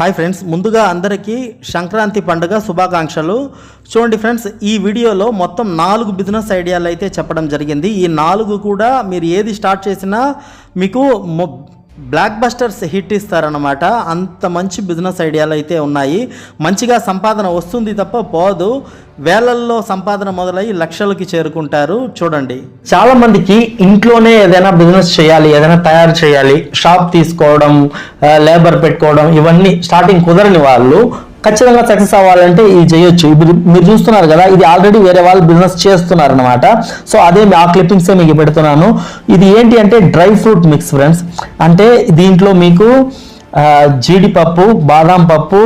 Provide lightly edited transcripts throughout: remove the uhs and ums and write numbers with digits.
Hi friends, ముందుగా అందరికీ సంక్రాంతి పండుగ శుభాకాంక్షలు. చూడండి ఫ్రెండ్స్, ఈ వీడియోలో మొత్తం 4 బిజినెస్ ఐడియాలు అయితే చెప్పడం జరిగింది. ఈ 4 కూడా మీరు ఏది స్టార్ట్ చేసినా మీకు బ్లాక్ బస్టర్స్ హిట్ ఇస్తారన్నమాట. అంత మంచి బిజినెస్ ఐడియాలు అయితే ఉన్నాయి. మంచిగా సంపాదన వస్తుంది తప్ప పోదు. వేలల్లో సంపాదన మొదలై లక్షలకి చేరుకుంటారు. చూడండి, చాలా మందికి ఇంట్లోనే ఏదైనా బిజినెస్ చేయాలి, ఏదైనా తయారు చేయాలి, షాప్ తీసుకోవడం, లేబర్ పెట్టుకోవడం, ఇవన్నీ స్టార్టింగ్ కుదరని వాళ్ళు ఖచ్చితంగా సక్సెస్ అవ్వాలంటే ఇది చేయొచ్చు. ఇప్పుడు మీరు చూస్తున్నారు కదా, ఇది ఆల్రెడీ వేరే వాళ్ళు బిజినెస్ చేస్తున్నారు అనమాట. సో అదే ఆ క్లిప్పింగ్సే మీకు పెడుతున్నాను. ఇది ఏంటి అంటే డ్రై ఫ్రూట్ మిక్స్ ఫ్రెండ్స్. అంటే దీంట్లో మీకు జీడిపప్పు, బాదాం పప్పు,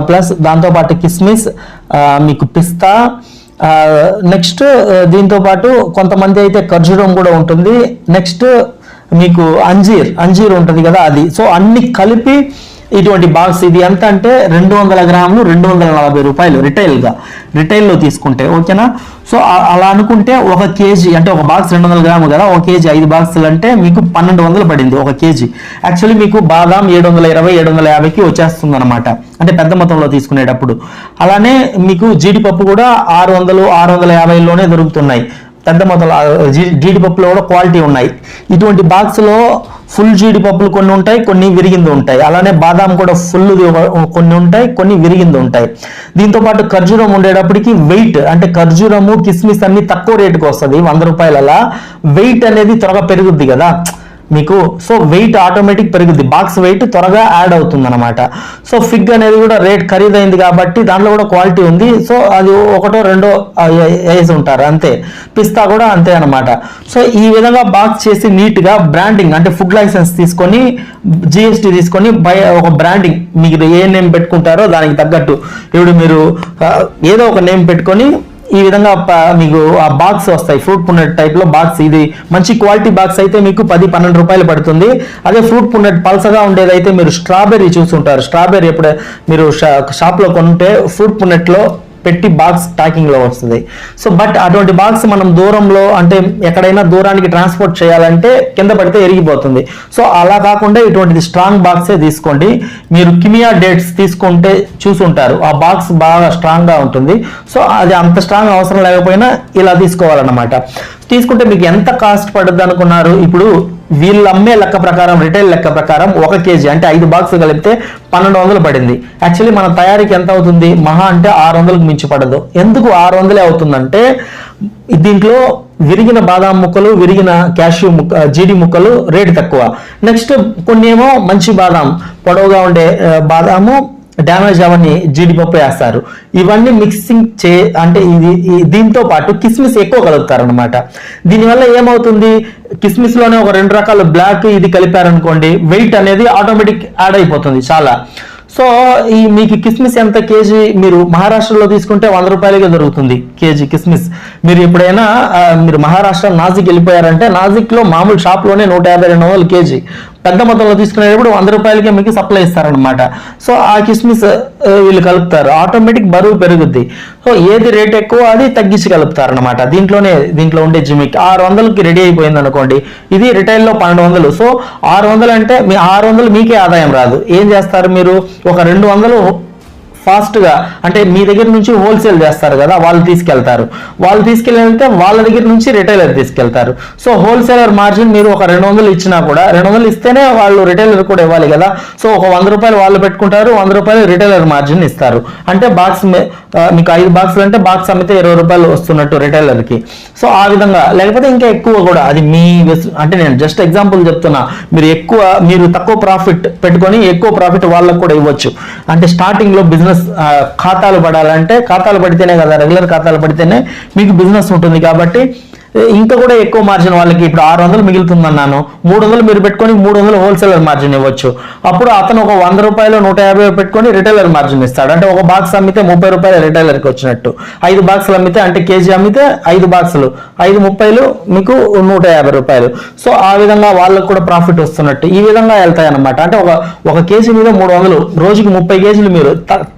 ప్లస్ దాంతోపాటు కిస్మిస్, మీకు పిస్తా, నెక్స్ట్ దీంతోపాటు కొంతమంది అయితే ఖర్జూరం కూడా ఉంటుంది. నెక్స్ట్ మీకు అంజీర్ ఉంటుంది కదా, అది. సో అన్ని కలిపి ఇటువంటి బాక్స్. ఇది ఎంత అంటే 200 గ్రాములు 240 రూపాయలు రిటైల్లో తీసుకుంటే, ఓకేనా. సో అలా అనుకుంటే 1 కేజీ అంటే ఒక బాక్స్ 200 గ్రాములు కదా, 1 కేజీ 5 బాక్సులు అంటే మీకు 1200 పడింది 1 కేజీ. యాక్చువల్లీ మీకు బాదాం 720 750కి వచ్చేస్తుంది అనమాట, అంటే పెద్ద మొత్తంలో తీసుకునేటప్పుడు. అలానే మీకు జీడిపప్పు కూడా 600 650లోనే దొరుకుతున్నాయి. పెద్ద మొత్తంలో జీడిపప్పులో కూడా క్వాలిటీ ఉన్నాయి. ఇటువంటి బాక్స్లో ఫుల్ జీడిపప్పులు కొన్ని ఉంటాయి, కొన్ని విరిగింది ఉంటాయి. అలానే బాదాం కూడా ఫుల్ కొన్ని ఉంటాయి, కొన్ని విరిగింది ఉంటాయి. దీంతో పాటు ఖర్జూరం ఉండేటప్పటికి వెయిట్, అంటే ఖర్జూరము కిస్మిస్ అన్ని తక్కువ రేటుకి వస్తుంది 100 రూపాయలలా. వెయిట్ అనేది త్వరగా పెరుగుద్ది కదా మీకు. సో వెయిట్ ఆటోమేటిక్ పెరుగుద్ది, బాక్స్ వెయిట్ త్వరగా యాడ్ అవుతుంది అనమాట. సో ఫిగ్ అనేది కూడా రేట్ ఖరీదైంది కాబట్టి దాంట్లో కూడా క్వాలిటీ ఉంది. సో అది 1 2 వేసి ఉంటారు అంతే. పిస్తా కూడా అంతే అనమాట. సో ఈ విధంగా బాక్స్ చేసి నీట్గా బ్రాండింగ్, అంటే ఫుడ్ లైసెన్స్ తీసుకొని, GST తీసుకొని ఒక బ్రాండింగ్, మీకు ఏ నేమ్ పెట్టుకుంటారో దానికి తగ్గట్టు, ఇప్పుడు మీరు ఏదో ఒక నేమ్ పెట్టుకొని ఈ విధంగా మీకు ఆ బాక్స్ వస్తాయి. ఫ్రూట్ పున్నట్ టైప్ లో బాక్స్. ఇది మంచి క్వాలిటీ బాక్స్ అయితే మీకు 10-12 రూపాయలు పడుతుంది. అదే ఫ్రూట్ పున్నట్ పల్సగా ఉండేదైతే మీరు స్ట్రాబెర్రీ చూసుంటారు. స్ట్రాబెర్రీ ఎప్పుడు మీరు షాప్ లో కొంటే ఫ్రూట్ పున్నట్ లో పెట్టి బాక్స్ ప్యాకింగ్ లో వస్తుంది. సో బట్ అటువంటి బాక్స్ మనం దూరంలో, అంటే ఎక్కడైనా దూరానికి ట్రాన్స్పోర్ట్ చేయాలంటే కింద పడితే ఎరిగిపోతుంది. సో అలా కాకుండా ఇటువంటిది స్ట్రాంగ్ బాక్సే తీసుకోండి. మీరు కిమియా డేట్స్ తీసుకుంటే చూసుంటారు, ఆ బాక్స్ బాగా స్ట్రాంగ్ గా ఉంటుంది. సో అది అంత స్ట్రాంగ్ అవసరం లేకపోయినా ఇలా తీసుకోవాలన్నమాట. తీసుకుంటే మీకు ఎంత కాస్ట్ పడుద్ది అనుకున్నారు? ఇప్పుడు వీళ్ళు అమ్మే లెక్క ప్రకారం, రిటైల్ లెక్క ప్రకారం 1 కేజీ అంటే 5 బాక్సులు కలిపితే 1200 పడింది. యాక్చువల్లీ మన తయారీకి ఎంత అవుతుంది? మహా అంటే 600కు మించి పడదు. ఎందుకు 600 అవుతుందంటే దీంట్లో విరిగిన బాదాం ముక్కలు, విరిగిన క్యాష్యూ జీడి ముక్కలు రేటు తక్కువ. నెక్స్ట్ కొన్ని ఏమో మంచి బాదాం, పొడవుగా ఉండే బాదాము, డ్యామేజ్ అవన్నీ జీడిపప్పు వేస్తారు. ఇవన్నీ మిక్సింగ్ అంటే దీంతో పాటు కిస్మిస్ ఎక్కువ కలుపుతారు అనమాట. దీనివల్ల ఏమవుతుంది, కిస్మిస్ లోనే ఒక 2 రకాల బ్లాక్ ఇది కలిపారనుకోండి, వెయిట్ అనేది ఆటోమేటిక్ యాడ్ అయిపోతుంది చాలా. సో మీకు కిస్మిస్ ఎంత కేజీ? మీరు మహారాష్ట్రలో తీసుకుంటే 100 రూపాయలకే దొరుకుతుంది కేజీ కిస్మిస్. మీరు ఎప్పుడైనా మీరు మహారాష్ట్ర నాసిక్ వెళ్ళిపోయారంటే, నాసిక్ లో మామూలు షాప్ లోనే 150-200 కేజీ. పెద్ద మొత్తంలో తీసుకునేటప్పుడు 100 రూపాయలకే మీకు సప్లై ఇస్తారనమాట. సో ఆ కిస్మిస్ వీళ్ళు కలుపుతారు, ఆటోమేటిక్ బరువు పెరుగుద్ది. సో ఏది రేట్ ఎక్కువ అది తగ్గించి కలుపుతారు అనమాట. దీంట్లో ఉండే జిమిక్ 600కి రెడీ అయిపోయింది అనుకోండి, ఇది రిటైల్లో 1200. సో 600 అంటే మీ 600 మీకే ఆదాయం రాదు. ఏం చేస్తారు మీరు? ఒక 200 ఫాస్ట్గా, అంటే మీ దగ్గర నుంచి హోల్సేల్ చేస్తారు కదా, వాళ్ళు తీసుకెళ్తే వాళ్ళ దగ్గర నుంచి రిటైలర్ తీసుకెళ్తారు. సో హోల్సేలర్ మార్జిన్ మీరు ఒక 200 ఇచ్చినా కూడా, 200 ఇస్తేనే వాళ్ళు రిటైలర్ కూడా ఇవ్వాలి కదా. సో ఒక 100 రూపాయలు వాళ్ళు పెట్టుకుంటారు, 100 రూపాయలు రిటైలర్ మార్జిన్ ఇస్తారు. అంటే బాక్స్ మీకు 5 బాక్సులు అంటే బాక్స్ అమ్మితే 20 రూపాయలు వస్తున్నట్టు రిటైలర్కి. సో ఆ విధంగా, లేకపోతే ఇంకా ఎక్కువ కూడా, అది మీ, అంటే నేను జస్ట్ ఎగ్జాంపుల్ చెప్తున్నా. మీరు తక్కువ ప్రాఫిట్ పెట్టుకొని ఎక్కువ ప్రాఫిట్ వాళ్ళకు కూడా ఇవ్వచ్చు. అంటే స్టార్టింగ్ లో బిజినెస్ ఖాతాలు పడాలంటే, ఖాతాలు పడితేనే కదా, రెగ్యులర్ ఖాతాలు పడితేనే మీకు బిజినెస్ ఉంటుంది. కాబట్టి ఇంకా కూడా ఎక్కువ మార్జిన్ వాళ్ళకి. ఇప్పుడు 600 మిగులుతుందన్నాను, 300 మీరు పెట్టుకొని 300 హోల్సేలర్ మార్జిన్ ఇవ్వచ్చు. అప్పుడు అతను ఒక 100 రూపాయలు 150 పెట్టుకొని రిటైలర్ మార్జిన్ ఇస్తాడు. అంటే ఒక బాక్స్ అమ్మితే 30 రూపాయలు రిటైలర్కి వచ్చినట్టు. 5 బాక్సులు అమ్మితే, అంటే కేజీ అమ్మితే 5 బాక్సులు 5 మీకు 150 రూపాయలు. సో ఆ విధంగా వాళ్ళకు కూడా ప్రాఫిట్ వస్తున్నట్టు ఈ విధంగా వెళ్తాయి అనమాట. అంటే ఒక కేజీ మీద 300, రోజుకి 30 కేజీలు. మీరు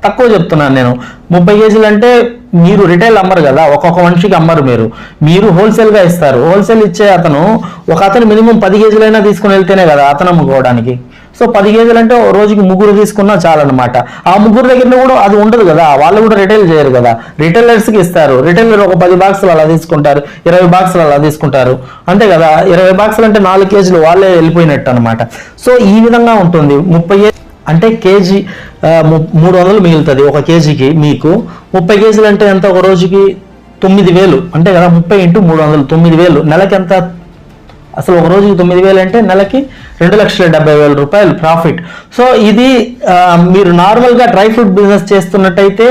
తక్కువ చెప్తున్నాను నేను, 30 కేజీలు అంటే మీరు రిటైల్ అమ్మరు కదా, ఒక్కొక్క మనిషికి అమ్మరు. మీరు హోల్సేల్ గా ఇస్తారు. హోల్సేల్ ఇచ్చే అతను మినిమం 10 కేజీలైనా తీసుకుని వెళ్తేనే కదా అతను అమ్ముకోవడానికి. సో 10 కేజీలు అంటే రోజుకి 3 తీసుకున్నా చాలన్నమాట. ఆ 3 దగ్గర కూడా అది ఉండదు కదా, వాళ్ళు కూడా రిటైల్ చేయరు కదా, రిటైలర్స్కి ఇస్తారు. రిటైలర్ ఒక 10 బాక్సులు అలా తీసుకుంటారు, 20 బాక్సులు అలా తీసుకుంటారు, అంతే కదా. 20 బాక్సులు అంటే 4 కేజీలు వాళ్ళే వెళ్ళిపోయినట్టు అనమాట. సో ఈ విధంగా ఉంటుంది. 30 అంటే కేజీ 300 మిగులుతుంది ఒక కేజీకి. మీకు 30 కేజీలు అంటే ఎంత, ఒక రోజుకి 9,000 అంటే కదా. 30 × 300 9,000. నెలకి ఎంత అసలు, ఒక రోజుకి 9,000 అంటే నెలకి 2,70,000 రూపాయలు ప్రాఫిట్. సో ఇది మీరు నార్మల్గా డ్రై ఫ్రూట్ బిజినెస్ చేస్తున్నట్టయితే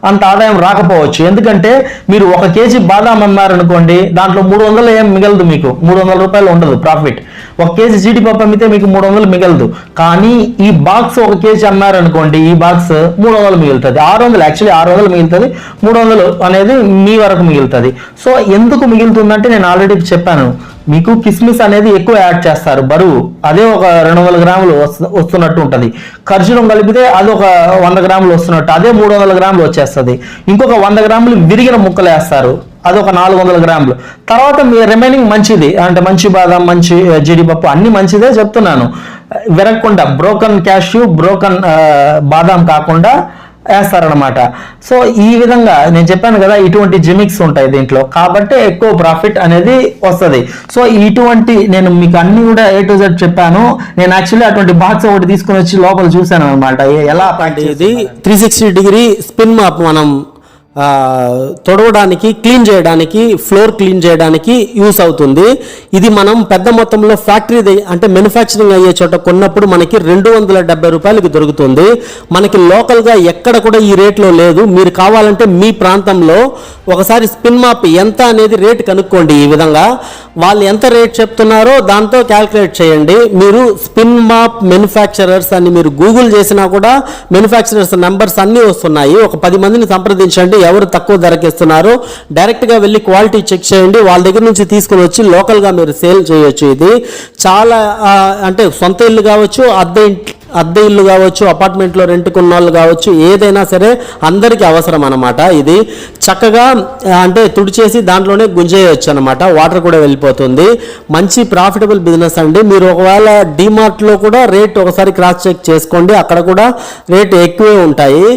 అంత ఆదాయం రాకపోవచ్చు. ఎందుకంటే మీరు 1 కేజీ బాదాం అమ్మారనుకోండి, దాంట్లో 300 ఏం మిగలదు, మీకు 300 రూపాయలు ఉండదు ప్రాఫిట్. 1 కేజీ జీడిపప్పు అమ్మితే మీకు 300 మిగలదు. కానీ ఈ బాక్స్ 1 కేజీ అమ్మారనుకోండి, ఈ బాక్స్ 300 మిగులుతుంది. 600 యాక్చువల్లీ 600 మిగులుతుంది, 300 అనేది మీ వరకు మిగులుతుంది. సో ఎందుకు మిగులుతుందంటే నేను ఆల్రెడీ చెప్పాను, మీకు కిస్మిస్ అనేది ఎక్కువ యాడ్ చేస్తారు బరువు, అదే ఒక 200 గ్రాములు వస్తున్నట్టు ఉంటుంది. ఖర్జూరం కలిపితే అది ఒక 100 గ్రాములు వస్తున్నట్టు, అదే 300 గ్రాములు వచ్చేస్తుంది. ఇంకొక 100 గ్రాములు విరిగిన ముక్కలు వేస్తారు, అదొక 400 గ్రాములు. తర్వాత మీ రిమైనింగ్ మంచిది అంటే మంచి బాదం, మంచి జీడిపప్పు అన్ని మంచిదే చెప్తున్నాను, విరగకుండా బ్రోకన్ క్యాష్యూ, బ్రోకన్ బాదం కాకుండా వేస్తారనమాట. సో ఈ విధంగా నేను చెప్పాను కదా, ఇటువంటి జిమిక్స్ ఉంటాయి దీంట్లో, కాబట్టి ఎక్కువ ప్రాఫిట్ అనేది వస్తుంది. సో ఇటువంటి నేను మీకు అన్ని కూడా A to Z చెప్పాను. నేను యాక్చువల్లీ అటువంటి బాక్స్ ఒకటి తీసుకుని వచ్చి లోపల చూశాను అనమాట, ఎలా ఇది 360 డిగ్రీ స్పిన్ మాప్ మనం తొడవడానికి, క్లీన్ చేయడానికి, ఫ్లోర్ క్లీన్ చేయడానికి యూస్ అవుతుంది. ఇది మనం పెద్ద మొత్తంలో ఫ్యాక్టరీ అంటే మ్యానుఫ్యాక్చరింగ్ అయ్యే చోట కొన్నప్పుడు మనకి 270 రూపాయలకి దొరుకుతుంది. మనకి లోకల్గా ఎక్కడ కూడా ఈ రేట్లో లేదు. మీరు కావాలంటే మీ ప్రాంతంలో ఒకసారి స్పిన్ మాప్ ఎంత అనేది రేట్ కనుక్కోండి. ఈ విధంగా వాళ్ళు ఎంత రేట్ చెప్తున్నారో దాంతో క్యాల్కులేట్ చేయండి. మీరు స్పిన్ మాప్ మ్యానుఫ్యాక్చరర్స్ అని మీరు గూగుల్ చేసినా కూడా మ్యానుఫ్యాక్చరర్స్ నెంబర్స్ అన్నీ వస్తున్నాయి. ఒక 10 మందిని సంప్రదించండి, ఎవరు తక్కువ ధరకి ఇస్తున్నారు, డైరెక్ట్గా వెళ్ళి క్వాలిటీ చెక్ చేయండి. వాళ్ళ దగ్గర నుంచి తీసుకుని వచ్చి లోకల్గా మీరు సేల్ చేయొచ్చు. ఇది చాలా అంటే సొంత ఇల్లు కావచ్చు, అద్దె ఇల్లు కావచ్చు, అపార్ట్మెంట్లో రెంట్కున్న వాళ్ళు కావచ్చు, ఏదైనా సరే అందరికీ అవసరం అనమాట. ఇది చక్కగా అంటే తుడిచేసి దాంట్లోనే గుంజేయచ్చు అనమాట, వాటర్ కూడా వెళ్ళిపోతుంది. మంచి ప్రాఫిటబుల్ బిజినెస్ అండి. మీరు ఒకవేళ డిమార్ట్లో కూడా రేట్ ఒకసారి క్రాస్ చెక్ చేసుకోండి, అక్కడ కూడా రేట్ ఎక్కువే ఉంటాయి.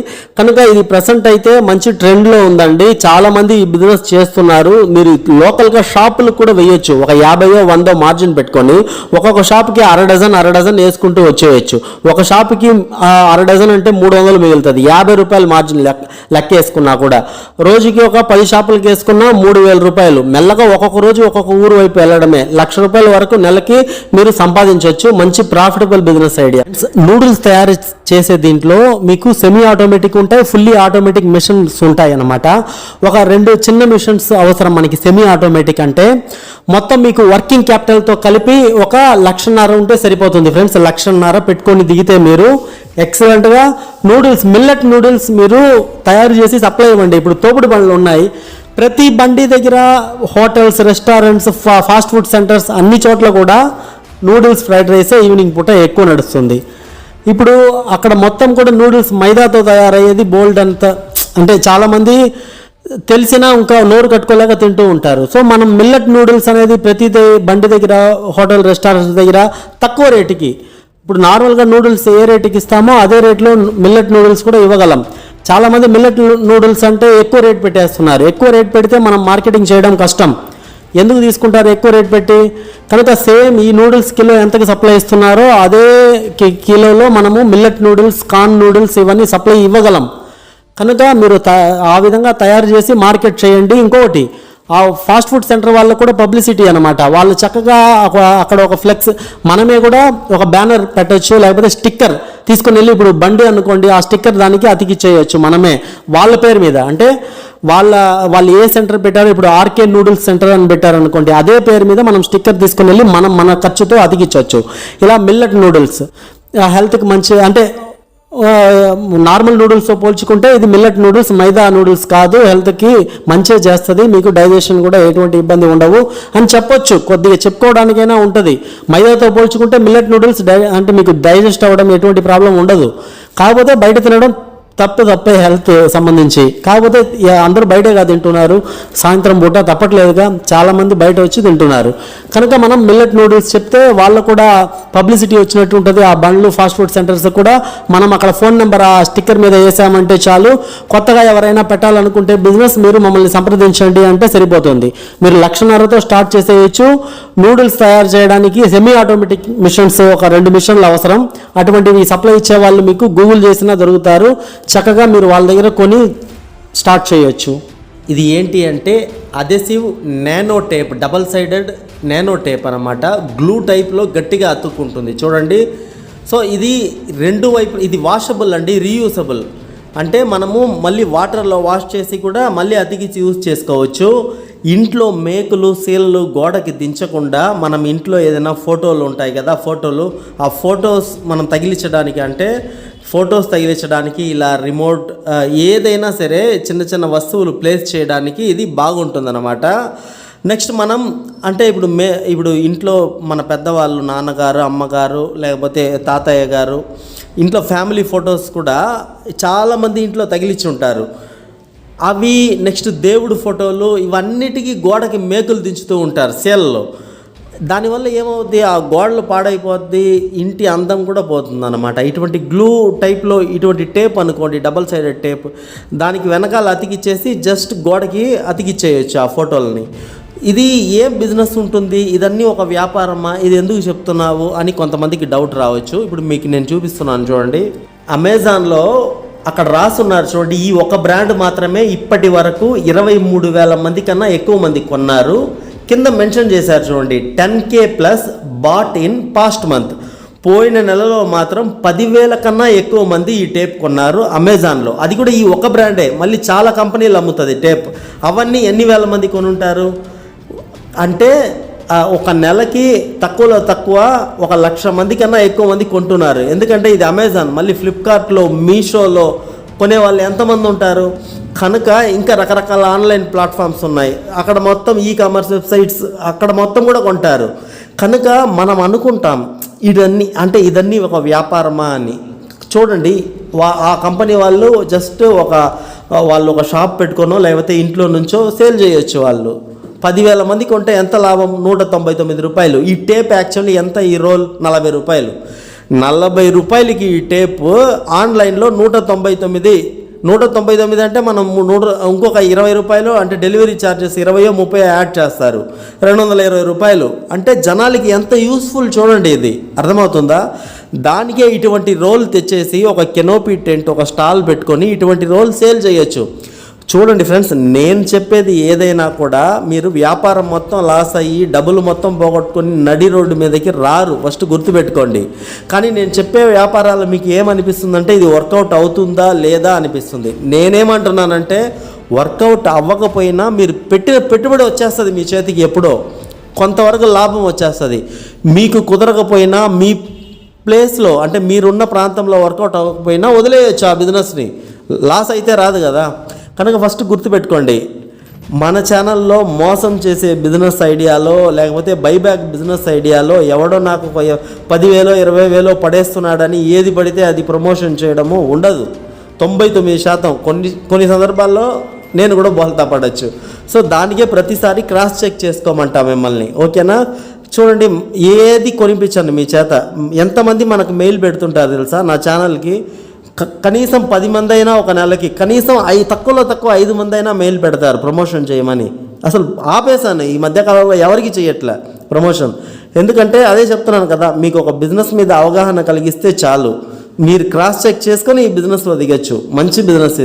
కనుక ఇది ప్రెసెంట్ అయితే మంచి ట్రెండ్లో ఉందండి, చాలామంది ఈ బిజినెస్ చేస్తున్నారు. మీరు లోకల్గా షాపులకు కూడా వేయొచ్చు, ఒక 50-100 మార్జిన్ పెట్టుకొని ఒక్కొక్క షాప్కి అర డజన్ వేసుకుంటూ వచ్చేయచ్చు. ఒక షాప్కి అర డజన్ అంటే 300 మిగులుతుంది, 50 రూపాయలు మార్జిన్ లెక్క వేసుకున్నా కూడా. రోజుకి ఒక 10 షాపులకి వేసుకున్నా 3,000 రూపాయలు. మెల్లగా ఒక్కొక్క రోజు ఒక్కొక్క ఊరు వైపు వెళ్ళడమే, 1,00,000 రూపాయల వరకు నెలకి మీరు సంపాదించవచ్చు. మంచి ప్రాఫిటబుల్ బిజినెస్ ఐడియా. నూడిల్స్ తయారు చేసే దీంట్లో మీకు సెమీ ఆటోమేటిక్ ఉంటాయి, ఫుల్లీ ఆటోమేటిక్ మిషన్స్ ఉంటాయి అన్నమాట. ఒక 2 చిన్న మిషన్స్ అవసరం మనకి సెమీ ఆటోమేటిక్ అంటే. మొత్తం మీకు వర్కింగ్ క్యాపిటల్తో కలిపి ఒక 1,50,000 ఉంటే సరిపోతుంది ఫ్రెండ్స్. 1,50,000 పెట్టుకొని దిగితే మీరు ఎక్సలెంట్గా నూడిల్స్, మిల్లెట్ నూడిల్స్ మీరు తయారు చేసి సప్లై ఇవ్వండి. ఇప్పుడు తోపుడు బండ్లు ఉన్నాయి, ప్రతి బండి దగ్గర hotels, restaurants, fast food centres అన్ని చోట్ల కూడా నూడిల్స్, ఫ్రైడ్ రైస్ ఈవినింగ్ పూట ఎక్కువ నడుస్తుంది. ఇప్పుడు అక్కడ మొత్తం కూడా నూడిల్స్ మైదాతో తయారయ్యేది బోల్డ్ అంత, అంటే చాలామంది తెలిసినా ఇంకా నోరు కట్టుకోలేక తింటూ ఉంటారు. సో మనం మిల్లెట్ నూడిల్స్ అనేది ప్రతి బండి దగ్గర, హోటల్, రెస్టారెంట్స్ దగ్గర తక్కువ రేటుకి, ఇప్పుడు నార్మల్గా నూడిల్స్ ఏ రేటుకి ఇస్తామో అదే రేట్లో మిల్లెట్ నూడిల్స్ కూడా ఇవ్వగలం. చాలామంది మిల్లెట్ నూడిల్స్ అంటే ఎక్కువ రేట్ పెట్టేస్తున్నారు. ఎక్కువ రేట్ పెడితే మనం మార్కెటింగ్ చేయడం కష్టం. ఎందుకు తీసుకుంటారు ఎక్కువ రేట్ పెట్టి? కనుక సేమ్ ఈ నూడిల్స్ కిలో ఎంతకి సప్లై ఇస్తున్నారో అదే కిలోలో మనము మిల్లెట్ నూడిల్స్, కార్న్ నూడిల్స్ ఇవన్నీ సప్లై ఇవ్వగలం. కనుక మీరు ఆ విధంగా తయారు చేసి మార్కెట్ చేయండి. ఇంకొకటి, ఆ ఫాస్ట్ ఫుడ్ సెంటర్ వాళ్ళకు కూడా పబ్లిసిటీ అనమాట. వాళ్ళు చక్కగా అక్కడ ఒక ఫ్లెక్స్, మనమే కూడా ఒక బ్యానర్ పెట్టచ్చు, లేకపోతే స్టిక్కర్ తీసుకుని వెళ్ళి, ఇప్పుడు బండి అనుకోండి, ఆ స్టిక్కర్ దానికి అతికిచ్చేయచ్చు మనమే వాళ్ళ పేరు మీద. అంటే వాళ్ళు ఏ సెంటర్ పెట్టారో, ఇప్పుడు ఆర్కే నూడిల్స్ సెంటర్ అని పెట్టారు అనుకోండి, అదే పేరు మీద మనం స్టిక్కర్ తీసుకుని వెళ్ళి మన ఖర్చుతో అతికించవచ్చు. ఇలా మిల్లెట్ నూడిల్స్ హెల్త్కి మంచి, అంటే నార్మల్ నూడిల్స్తో పోల్చుకుంటే ఇది మిల్లెట్ నూడిల్స్ మైదా నూడిల్స్ కాదు, హెల్త్కి మంచిగా చేస్తుంది, మీకు డైజెషన్ కూడా ఎటువంటి ఇబ్బంది ఉండవు అని చెప్పొచ్చు. కొద్దిగా చెప్పుకోవడానికైనా ఉంటుంది. మైదాతో పోల్చుకుంటే మిల్లెట్ నూడిల్స్ అంటే మీకు డైజెస్ట్ అవ్వడం ఎటువంటి ప్రాబ్లం ఉండదు. కాకపోతే బయట తినడం తప్పే హెల్త్ సంబంధించి. కాకపోతే అందరూ బయటే కాదు తింటున్నారు, సాయంత్రం పూట తప్పట్లేదుగా చాలామంది బయట వచ్చి తింటున్నారు. కనుక మనం మిల్లెట్ నూడిల్స్ చెప్తే వాళ్ళు కూడా పబ్లిసిటీ వచ్చినట్టు ఉంటుంది. ఆ బండ్లు ఫాస్ట్ ఫుడ్ సెంటర్స్ కూడా మనం అక్కడ ఫోన్ నెంబర్ ఆ స్టిక్కర్ మీద వేసామంటే చాలు, కొత్తగా ఎవరైనా పెట్టాలనుకుంటే బిజినెస్ మీరు మమ్మల్ని సంప్రదించండి అంటే సరిపోతుంది. మీరు 1,50,000తో స్టార్ట్ చేసేయచ్చు. నూడిల్స్ తయారు చేయడానికి సెమీ ఆటోమేటిక్ మిషన్స్ ఒక 2 మిషన్లు అవసరం. అటువంటివి సప్లై ఇచ్చే వాళ్ళు మీకు గూగుల్ చేసినా దొరుకుతారు. చక్కగా మీరు వాళ్ళ దగ్గర కొని స్టార్ట్ చేయొచ్చు. ఇది ఏంటి అంటే adhesive nano tape, double sided nano tape అనమాట. గ్లూ టైప్లో గట్టిగా అతుక్కుంటుంది చూడండి. సో ఇది 2 వైపు ఇది వాషబుల్ అండి, రీయూసబుల్. అంటే మనము మళ్ళీ వాటర్లో వాష్ చేసి కూడా మళ్ళీ అతికించి యూజ్ చేసుకోవచ్చు. ఇంట్లో మేకులు సీలలు గోడకి దించకుండా మనం ఇంట్లో ఏదైనా ఫోటోలు ఉంటాయి కదా, ఆ ఫొటోస్ మనం తగిలించడానికి, అంటే ఫొటోస్ తగిలించడానికి ఇలా రిమోట్ ఏదైనా సరే చిన్న చిన్న వస్తువులు ప్లేస్ చేయడానికి ఇది బాగుంటుందన్నమాట. నెక్స్ట్ మనం అంటే ఇప్పుడు ఇంట్లో మన పెద్దవాళ్ళు, నాన్నగారు, అమ్మగారు, లేకపోతే తాతయ్య గారు, ఇంట్లో ఫ్యామిలీ ఫొటోస్ కూడా చాలామంది ఇంట్లో తగిలించి ఉంటారు. అవి నెక్స్ట్ దేవుడు ఫోటోలు, ఇవన్నిటికీ గోడకి మేకులు దించుతూ ఉంటారు సేల్లో. దానివల్ల ఏమవుద్ది, ఆ గోడలు పాడైపోద్ది, ఇంటి అందం కూడా పోతుంది అన్నమాట. ఇటువంటి గ్లూ టైప్లో ఇటువంటి టేప్ అనుకోండి, డబల్ సైడెడ్ టేప్, దానికి వెనకాల అతికిచ్చేసి జస్ట్ గోడకి అతికిచ్చేయచ్చు ఆ ఫోటోలని. ఇది ఏం బిజినెస్ ఉంటుంది, ఇదన్నీ ఒక వ్యాపారమా, ఇది ఎందుకు చెప్తున్నావు అని కొంతమందికి డౌట్ రావచ్చు. ఇప్పుడు మీకు నేను చూపిస్తున్నాను చూడండి. అమెజాన్లో అక్కడ రాసున్నారు చూడండి, ఈ ఒక బ్రాండ్ మాత్రమే ఇప్పటి వరకు 23,000 మంది కన్నా ఎక్కువ మంది కొన్నారు. కింద మెన్షన్ చేశారు చూడండి, 10K+ bought in past month. పోయిన నెలలో మాత్రం 10,000 కన్నా ఎక్కువ మంది ఈ టేప్ కొన్నారు అమెజాన్లో. అది కూడా ఈ ఒక బ్రాండే, మళ్ళీ చాలా కంపెనీలు అమ్ముతుంది టేప్. అవన్నీ ఎన్ని వేల మంది కొనుంటారు అంటే ఒక నెలకి తక్కువలో తక్కువ 1,00,000 మంది కన్నా ఎక్కువ మంది కొంటున్నారు. ఎందుకంటే ఇది అమెజాన్. మళ్ళీ ఫ్లిప్కార్ట్లో, మీషోలో కొనేవాళ్ళు ఎంతమంది ఉంటారు? కనుక ఇంకా రకరకాల ఆన్లైన్ ప్లాట్ఫామ్స్ ఉన్నాయి, అక్కడ మొత్తం కామర్స్ వెబ్సైట్స్, అక్కడ మొత్తం కూడా కొంటారు. కనుక మనం అనుకుంటాం ఇదన్నీ ఒక వ్యాపారమా అని. చూడండి, ఆ కంపెనీ వాళ్ళు జస్ట్ వాళ్ళు ఒక షాప్ పెట్టుకోనో లేకపోతే ఇంట్లో నుంచో సేల్ చేయొచ్చు. వాళ్ళు 10,000 మందికి కొంటే ఎంత లాభం? 199 రూపాయలు. ఈ టేప్ యాక్చువల్లీ ఎంత? ఈ రోల్ 40 రూపాయలు. 40 రూపాయలకి ఈ టేప్ ఆన్లైన్లో 199 అంటే మనం ఇంకొక 20 రూపాయలు అంటే డెలివరీ ఛార్జెస్ 20-30 యాడ్ చేస్తారు, 220 రూపాయలు. అంటే జనాలకి ఎంత యూస్ఫుల్ చూడండి, ఇది అర్థమవుతుందా? దానికే ఇటువంటి రోల్ తెచ్చేసి ఒక కెనోపీ టెంట్, ఒక స్టాల్ పెట్టుకొని ఇటువంటి రోల్ సేల్ చేయొచ్చు. చూడండి ఫ్రెండ్స్, నేను చెప్పేది ఏదైనా కూడా మీరు వ్యాపారం మొత్తం లాస్ అయ్యి డబ్బులు మొత్తం పోగొట్టుకొని నడి రోడ్డు మీదకి రారు, ఫస్ట్ గుర్తుపెట్టుకోండి. కానీ నేను చెప్పే వ్యాపారాలు మీకు ఏమనిపిస్తుందంటే ఇది వర్కౌట్ అవుతుందా లేదా అనిపిస్తుంది. నేనేమంటున్నానంటే వర్కౌట్ అవ్వకపోయినా మీరు పెట్టిన పెట్టుబడి వచ్చేస్తుంది మీ చేతికి, ఎప్పుడో కొంతవరకు లాభం వచ్చేస్తుంది. మీకు కుదరకపోయినా మీ ప్లేస్లో అంటే మీరున్న ప్రాంతంలో వర్కౌట్ అవ్వకపోయినా వదిలేయచ్చు ఆ బిజినెస్ని, లాస్ అయితే రాదు కదా. కనుక ఫస్ట్ గుర్తుపెట్టుకోండి, మన ఛానల్లో మోసం చేసే బిజినెస్ ఐడియాలో లేకపోతే బైబ్యాక్ బిజినెస్ ఐడియాలో ఎవడో నాకు 10,000 20,000 పడేస్తున్నాడని ఏది పడితే అది ప్రమోషన్ చేయడము ఉండదు. 99% కొన్ని సందర్భాల్లో నేను కూడా బోల్తా పడవచ్చు. సో దానికే ప్రతిసారి క్రాస్ చెక్ చేసుకోమంటా మిమ్మల్ని, ఓకేనా? చూడండి, ఏది కొనిపించండి మీ చేత. ఎంతమంది మనకు మెయిల్ పెడుతుంటారు తెలుసా నా ఛానల్కి? కనీసం 10 మంది అయినా ఒక నెలకి, కనీసం తక్కువలో తక్కువ 5 మంది అయినా మెయిల్ పెడతారు ప్రమోషన్ చేయమని. అసలు ఆపేసాను ఈ మధ్యకాలంలో, ఎవరికి చేయట్లే ప్రమోషన్. ఎందుకంటే అదే చెప్తున్నాను కదా, మీకు ఒక బిజినెస్ మీద అవగాహన కలిగిస్తే చాలు, మీరు క్రాస్ చెక్ చేసుకొని ఈ బిజినెస్లో దిగచ్చు. మంచి బిజినెస్ ఇది.